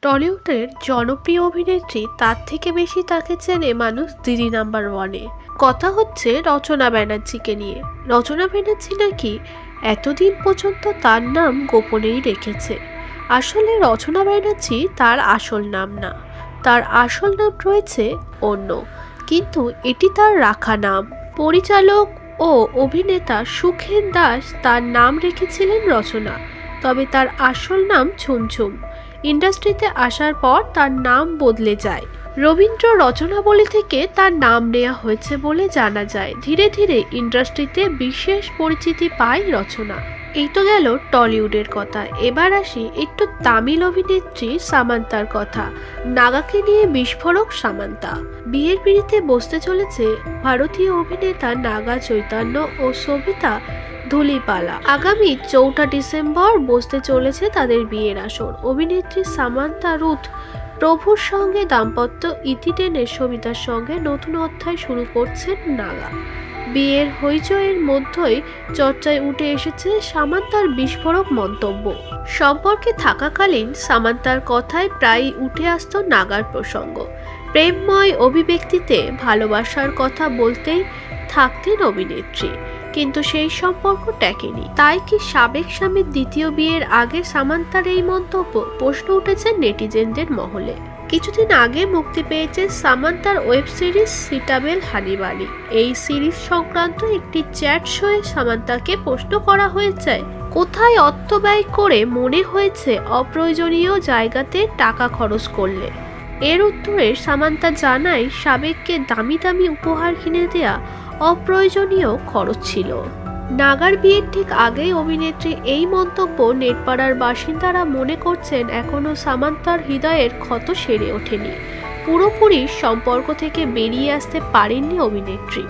টলিউডের জনপ্রিয় অভিনেত্রী, তার থেকে বেশি তাকে চেনে মানুষ দিদি নাম্বার ওয়ানে। কথা হচ্ছে রচনা ব্যানার্জিকে নিয়ে। রচনা ব্যানার্জি নাকি এতদিন পর্যন্ত তার নাম গোপনেই রেখেছে। আসলে রচনা ব্যানার্জি তার আসল নাম না, তার আসল নাম রয়েছে অন্য, কিন্তু এটি তার রাখা নাম। পরিচালক ও অভিনেতা সুখেন দাস তার নাম রেখেছিলেন রচনা, তবে তার আসল নাম ছুমছুম। ইন্ডাস্ট্রিতে আসার পর তার নাম বদলে যায়। রবীন্দ্র রচনাবলী থেকে তার নাম নেওয়া হয়েছে বলে জানা যায়। ধীরে ধীরে ইন্ডাস্ট্রিতে বিশেষ পরিচিতি পায় রচনা। এই তো গেল টলিউডের কথা, এবার আসি একটু তামিল অভিনেত্রী সামান্তার কথা। নাগাকে নিয়ে বিস্ফোরক সামান্তা। বিয়ের পিঁড়িতে বসতে চলেছে ভারতীয় অভিনেতা নাগা চৈতন্য ও সবিতা ধুলিপালা। আগামী 4 ডিসেম্বর বসতে চলেছে তাদের বিয়ের আসর। অভিনেত্রী সামান্তা রুথ প্রভুর সঙ্গে দাম্পত্য ইতি টেনে সবিতার সঙ্গে নতুন অধ্যায় শুরু করছেন নাগা। বিয়ের হইচইয়ের মধ্যেই চর্চায় উঠে এসেছে সামান্তার বিস্ফোরক মন্তব্য। সম্পর্কে থাকাকালীন সামান্তার কথায় প্রায়ই উঠে আসত নাগার প্রসঙ্গ। প্রেমময় অভিব্যক্তিতে ভালোবাসার কথা বলতেই থাকতেন অভিনেত্রী, কিন্তু সেই সম্পর্ক টেকেনি। তাই কি সাবেক স্বামীর দ্বিতীয় বিয়ের আগে সামান্তার এই মন্তব্য? প্রশ্ন উঠেছে নেটিজেনদের মহলে। কিছুদিন আগে মুক্তি পেয়েছে সামান্তার ওয়েব সিরিজ সিটাবেল হানিবানি। এই সিরিজ সংক্রান্ত একটি চ্যাট শোয়ে সামান্তাকে প্রশ্ন করা হয়েছে, কোথায় অর্থ ব্যয় করে মনে হয়েছে অপ্রয়োজনীয় জায়গাতে টাকা খরচ করলে। এর উত্তরে সামান্তা জানায়, সাবেককে দামি দামি উপহার কিনে দেয়া অপ্রয়োজনীয় খরচ ছিল। নাগার বিয়ের ঠিক আগেই অভিনেত্রী এই মন্তব্য নেটপাড়ার বাসিন্দারা মনে করছেন এখনও সামান্তার হৃদয়ের ক্ষত সেরে ওঠেনি। পুরোপুরি সম্পর্ক থেকে বেরিয়ে আসতে পারেননি অভিনেত্রী।